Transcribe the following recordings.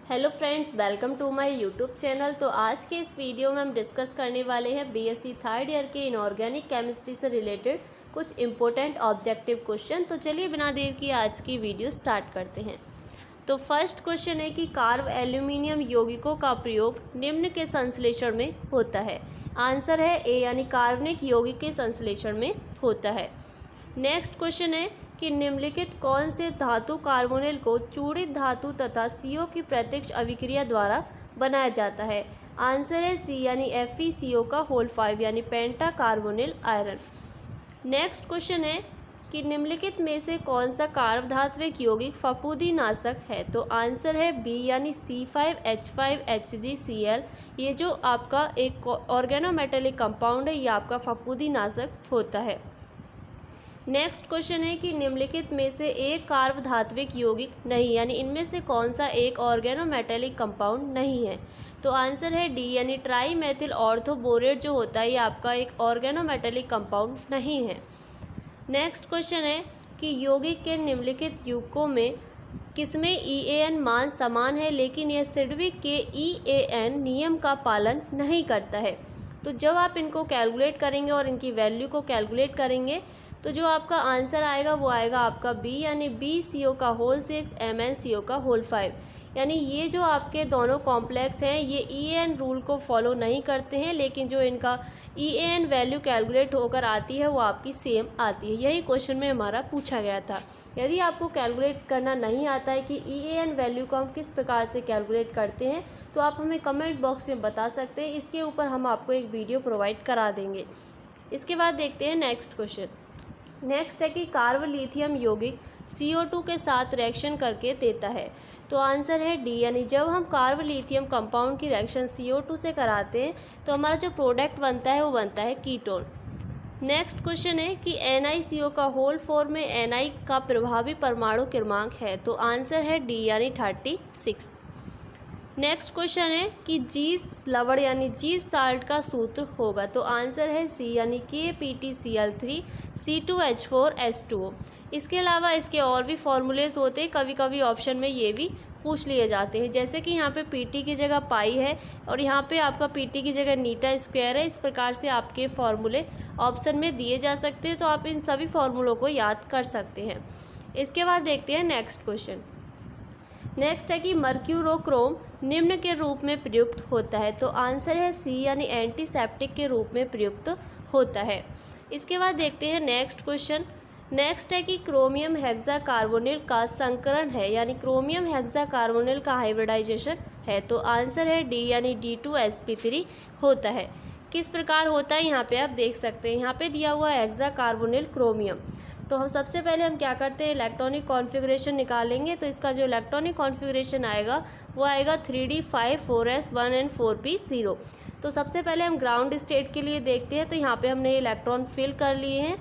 Hello friends, welcome to my YouTube channel. तो आज के इस वीडियो में हम डिस्कस करने वाले हैं बीएससी थर्ड ईयर के इनऑर्गेनिक केमिस्ट्री से रिलेटेड कुछ इंपॉर्टेंट ऑब्जेक्टिव क्वेश्चन। तो चलिए बिना देर किए आज की वीडियो स्टार्ट करते हैं। तो फर्स्ट क्वेश्चन है कि कार्ब एल्यूमिनियम यौगिकों का प्रयोग निम्न के संश्लेषण में होता है। आंसर है ए यानी कार्बनिक यौगिक के संश्लेषण में होता है। नेक्स्ट क्वेश्चन है कि निम्नलिखित कौन से धातु कार्बोनिल को चूड़ित धातु तथा CO की प्रत्यक्ष अभिक्रिया द्वारा बनाया जाता है। आंसर है सी यानी FeCO का होल 5 यानी पेंटा कार्बोनिल आयरन। नेक्स्ट क्वेश्चन है कि निम्नलिखित में से कौन सा कार्बधात्विक यौगिक फफूंदी नाशक है। तो आंसर है बी यानी C5H5HgCl। ये जो आपका एक ऑर्गेनोमेटेलिक कंपाउंड है, ये आपका फफूंदी नाशक होता है। नेक्स्ट क्वेश्चन है कि निम्नलिखित में से एक कार्बधात्विक यौगिक नहीं, यानी इनमें से कौन सा एक ऑर्गेनोमेटेलिक कंपाउंड नहीं है। तो आंसर है डी यानी ट्राई मेथिल ऑर्थोबोरेट जो होता है, ये आपका एक ऑर्गेनोमेटेलिक कंपाउंड नहीं है। नेक्स्ट क्वेश्चन है कि यौगिक के निम्नलिखित युग्मों में किसमें EAN मान समान है लेकिन यह सिडविक के EAN नियम का पालन नहीं करता है। तो जब आप इनको कैलकुलेट करेंगे और इनकी वैल्यू को कैलकुलेट करेंगे तो जो आपका आंसर आएगा वो आएगा आपका बी यानी BCO का होल 6 MnCO का होल 5। यानी ये जो आपके दोनों कॉम्प्लेक्स हैं ये EAN रूल को फॉलो नहीं करते हैं, लेकिन जो इनका EAN वैल्यू कैलकुलेट होकर आती है वो आपकी सेम आती है। यही क्वेश्चन में हमारा पूछा गया था। यदि आपको कैलकुलेट करना नहीं आता है कि EAN वैल्यू को हम किस प्रकार से कैलकुलेट करते हैं तो आप हमें कमेंट बॉक्स में बता सकते हैं। इसके ऊपर हम आपको एक वीडियो प्रोवाइड करा देंगे। इसके बाद देखते हैं नेक्स्ट क्वेश्चन। नेक्स्ट है कि कार्ब लिथियम यौगिक CO2 के साथ रिएक्शन करके देता है। तो आंसर है डी यानी जब हम कार्ब लिथियम कंपाउंड की रिएक्शन CO2 से कराते हैं तो हमारा जो प्रोडक्ट बनता है वो बनता है कीटोन। नेक्स्ट क्वेश्चन है कि NiCO का होल 4 में Ni का प्रभावी परमाणु क्रमांक है। तो आंसर है डी यानी 36। नेक्स्ट क्वेश्चन है कि जीस लवण यानी जीस साल्ट का सूत्र होगा। तो आंसर है सी यानी KPtCl3 C2H4S2O। इसके अलावा इसके और भी फॉर्मूलेस होते हैं, कभी कभी ऑप्शन में ये भी पूछ लिए जाते हैं। जैसे कि यहाँ पे PT की जगह पाई है और यहाँ पे आपका PT की जगह नीटा स्क्वायर है। इस प्रकार से आपके फॉर्मूले ऑप्शन में दिए जा सकते हैं, तो आप इन सभी फॉर्मूलों को याद कर सकते हैं। इसके बाद देखते हैं नेक्स्ट क्वेश्चन। नेक्स्ट है कि मर्क्यूरोक्रोम निम्न के रूप में प्रयुक्त होता है। तो आंसर है सी यानी एंटीसेप्टिक के रूप में प्रयुक्त होता है। इसके बाद देखते हैं नेक्स्ट क्वेश्चन। नेक्स्ट है कि क्रोमियम हेक्साकार्बोनिल का संकरण है, यानी क्रोमियम हेक्साकार्बोनिल का हाइब्रिडाइजेशन है। तो आंसर है डी यानी D2sp3 होता है। किस प्रकार होता है यहाँ पे आप देख सकते हैं। यहाँ पे दिया हुआ है हेक्साकार्बोनिल क्रोमियम। तो हम सबसे पहले हम क्या करते हैं, इलेक्ट्रॉनिक कॉन्फ़िगरेशन निकालेंगे। तो इसका जो इलेक्ट्रॉनिक कॉन्फ़िगरेशन आएगा वो आएगा 3D5 4S 1 and 4P 0। तो सबसे पहले हम ग्राउंड स्टेट के लिए देखते हैं। तो यहाँ पे हमने इलेक्ट्रॉन फिल कर लिए हैं,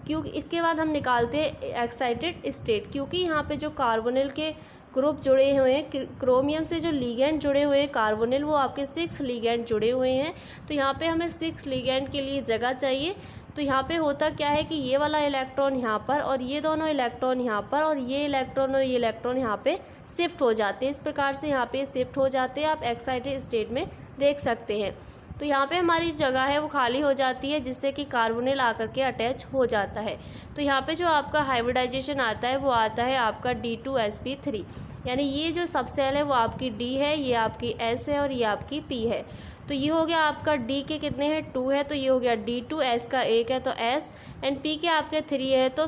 क्योंकि इसके बाद हम निकालते हैं एक्साइटेड स्टेट, क्योंकि यहाँ पे जो कार्बोनिल के ग्रुप जुड़े हुए हैं, क्रोमियम से जो लिगेंड जुड़े हुए हैं कार्बोनिल, वो आपके 6 लिगेंड जुड़े हुए हैं। तो यहाँ पे हमें 6 लिगेंड के लिए जगह चाहिए। तो यहाँ पे होता क्या है कि ये वाला इलेक्ट्रॉन यहाँ पर और ये दोनों इलेक्ट्रॉन यहाँ पर और ये इलेक्ट्रॉन और ये इलेक्ट्रॉन यहाँ पे शिफ्ट हो जाते हैं। इस प्रकार से यहाँ पे शिफ्ट हो जाते हैं, आप एक्साइटेड स्टेट में देख सकते हैं। तो यहाँ पे हमारी जगह है वो खाली हो जाती है, जिससे कि कार्बोनिल आकर के अटैच हो जाता है। तो यहाँ पे जो आपका हाइब्रिडाइजेशन आता है वो आता है आपका D2sp3, यानी ये जो सबसेल है वो आपकी D है, ये आपकी S है और ये आपकी P है। तो ये हो गया आपका D के कितने हैं 2 है, तो ये हो गया D2, S का 1 है तो S, एंड P के आपके 3 है तो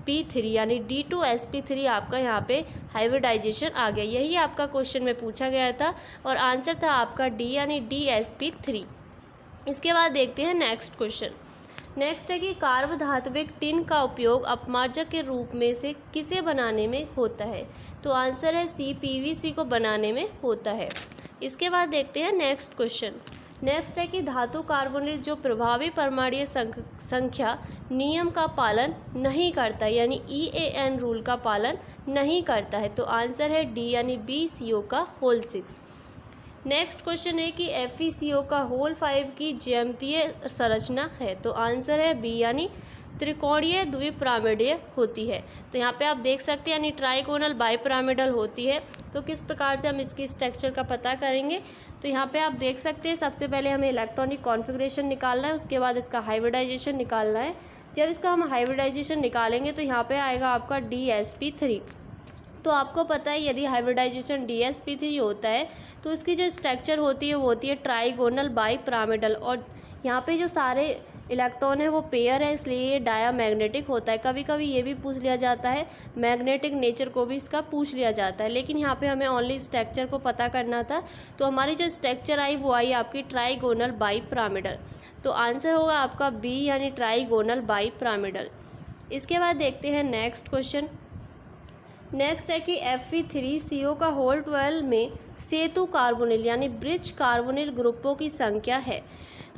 P3, यानी D2sp3 आपका यहाँ पे हाइब्रिडाइजेशन आ गया। यही आपका क्वेश्चन में पूछा गया था और आंसर था आपका D यानी DsP3। इसके बाद देखते हैं नेक्स्ट क्वेश्चन। नेक्स्ट है कि कार्बधात्विक टिन का उपयोग अपमार्जक के रूप में से किसे बनाने में होता है। तो आंसर है सी PVC को बनाने में होता है। इसके बाद देखते हैं नेक्स्ट क्वेश्चन। नेक्स्ट है कि धातु कार्बोनिल जो प्रभावी परमाणु संख्या नियम का पालन नहीं करता, यानी EAN रूल का पालन नहीं करता है। तो आंसर है डी यानी BCO का होल 6। नेक्स्ट क्वेश्चन है कि FeCO का होल 5 की ज्यामितीय संरचना है। तो आंसर है बी यानी त्रिकोणीय द्विपिरामिडीय होती है। तो यहाँ पे आप देख सकते हैं यानी ट्राइगोनल बाइपिरामिडल होती है। तो किस प्रकार से हम इसकी स्ट्रक्चर का पता करेंगे, तो यहाँ पे आप देख सकते हैं सबसे पहले हमें इलेक्ट्रॉनिक कॉन्फ़िगरेशन निकालना है, उसके बाद इसका हाइब्रिडाइजेशन निकालना है। जब इसका हम हाइब्रिडाइजेशन निकालेंगे तो यहाँ पे आएगा आपका DsP3। तो आपको पता है यदि हाइब्रिडाइजेशन DsP3 होता है तो इसकी जो स्ट्रक्चर होती है वो होती है ट्राइगोनल बाइपिरामिडल, और यहाँ पे जो सारे इलेक्ट्रॉन है वो पेयर है, इसलिए ये डायामैग्नेटिक होता है। कभी कभी ये भी पूछ लिया जाता है, मैग्नेटिक नेचर को भी इसका पूछ लिया जाता है, लेकिन यहाँ पे हमें ओनली स्ट्रक्चर को पता करना था। तो हमारी जो स्ट्रक्चर आई वो आई आपकी ट्राइगोनल बाइपिरामिडल। तो आंसर होगा आपका बी यानी ट्राइगोनल बाइपिरामिडल। इसके बाद देखते हैं नेक्स्ट क्वेश्चन। नेक्स्ट है कि Fe3CO का होल 12 में सेतु कार्बोनिल यानी ब्रिज कार्बोनिल ग्रुपों की संख्या है।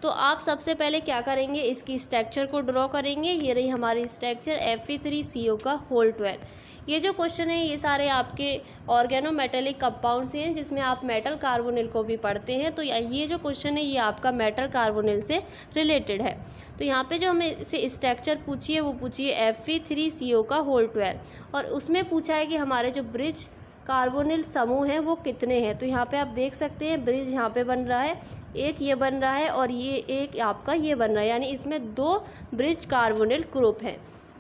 तो आप सबसे पहले क्या करेंगे, इसकी स्ट्रक्चर को ड्रॉ करेंगे। ये रही हमारी स्ट्रक्चर Fe3CO का होल 12। ये जो क्वेश्चन है ये सारे आपके ऑर्गेनोमेटेलिक कंपाउंड्स हैं जिसमें आप मेटल कार्बोनिल को भी पढ़ते हैं। तो ये जो क्वेश्चन है ये आपका मेटल कार्बोनिल से रिलेटेड है। तो यहाँ पे जो हमें से स्ट्रक्चर पूछी है वो पूछी है Fe3CO का होल 12, और उसमें पूछा है कि हमारे जो ब्रिज कार्बोनिल समूह हैं वो कितने हैं। तो यहाँ पे आप देख सकते हैं ब्रिज यहाँ पे बन रहा है, एक ये बन रहा है और ये एक आपका ये बन रहा है, यानी इसमें 2 ब्रिज कार्बोनिल ग्रुप हैं।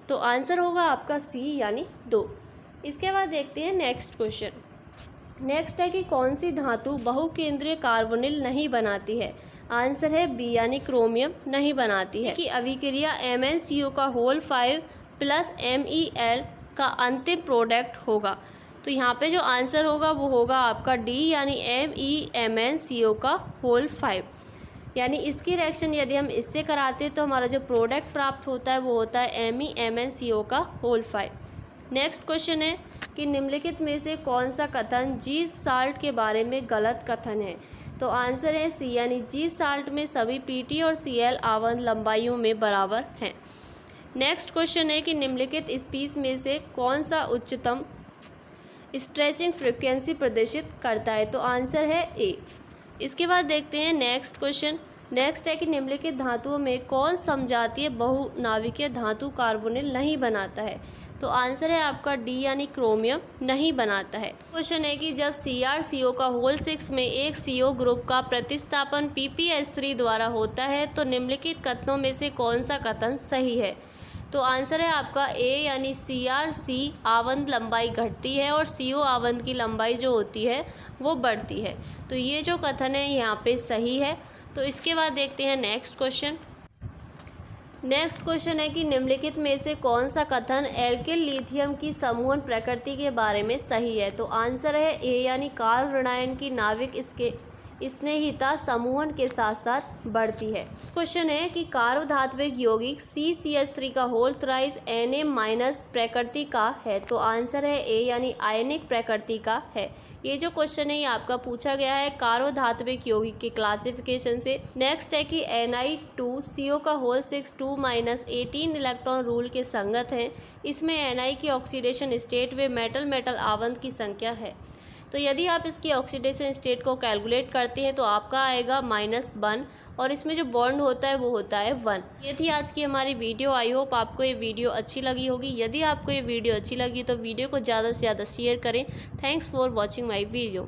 तो आंसर होगा आपका सी यानी 2। इसके बाद देखते हैं नेक्स्ट क्वेश्चन। नेक्स्ट है कि कौन सी धातु बहुकेंद्रीय कार्बोनिल नहीं बनाती है। आंसर है बी यानी क्रोमियम नहीं बनाती है। कि अभिक्रिया MnCO का होल 5 प्लस MEl का अंतिम प्रोडक्ट होगा। तो यहाँ पे जो आंसर होगा वो होगा आपका डी यानी MEmnCO का होल 5। यानी इसकी रिएक्शन यदि हम इससे कराते हैं तो हमारा जो प्रोडक्ट प्राप्त होता है वो होता है MEmnCO का होल 5। नेक्स्ट क्वेश्चन है कि निम्नलिखित में से कौन सा कथन जी साल्ट के बारे में गलत कथन है। तो आंसर है सी यानी जी साल्ट में सभी PT और Cl आवर्त लंबाइयों में बराबर हैं। नेक्स्ट क्वेश्चन है कि निम्नलिखित स्पीच में से कौन सा उच्चतम स्ट्रेचिंग फ्रीक्वेंसी प्रदर्शित करता है। तो आंसर है ए। इसके बाद देखते हैं नेक्स्ट क्वेश्चन। नेक्स्ट है कि निम्नलिखित धातुओं में कौन समजातीय बहुनाविकीय धातु कार्बोनिल नहीं बनाता है। तो आंसर है आपका डी यानी क्रोमियम नहीं बनाता है। क्वेश्चन है कि जब CrCO का होल 6 में एक CO ग्रुप का प्रतिस्थापन PPS3 द्वारा होता है तो निम्नलिखित कथनों में से कौन सा कथन सही है। तो आंसर है आपका ए यानी CrC आवंत लंबाई घटती है और CO आवंत की लंबाई जो होती है वो बढ़ती है। तो ये जो कथन है यहाँ पे सही है। तो इसके बाद देखते हैं नेक्स्ट क्वेश्चन। नेक्स्ट क्वेश्चन है कि निम्नलिखित में से कौन सा कथन एल्किल लिथियम की समूहन प्रकृति के बारे में सही है। तो आंसर है ए यानी कार्ब ऋणायन की नाविक इसके स्नेहिता समूहन के साथ साथ बढ़ती है। क्वेश्चन है कि कार्बधात्विक यौगिक CCH3 का होल 3 Na- प्रकृति का है। तो आंसर है ए यानी आयनिक प्रकृति का है। ये जो क्वेश्चन है ये आपका पूछा गया है कार्बधात्विक यौगिक के क्लासिफिकेशन से। नेक्स्ट है कि Ni2CO का होल 6 2 - 18 इलेक्ट्रॉन रूल के संगत हैं। इसमें Ni की ऑक्सीडेशन स्टेट व मेटल आवंत की संख्या है। तो यदि आप इसकी ऑक्सीडेशन स्टेट को कैलकुलेट करते हैं तो आपका आएगा -1 और इसमें जो बॉन्ड होता है वो होता है 1। ये थी आज की हमारी वीडियो। आई होप आपको ये वीडियो अच्छी लगी होगी। यदि आपको ये वीडियो अच्छी लगी तो वीडियो को ज़्यादा से ज़्यादा शेयर करें। Thanks for watching my video.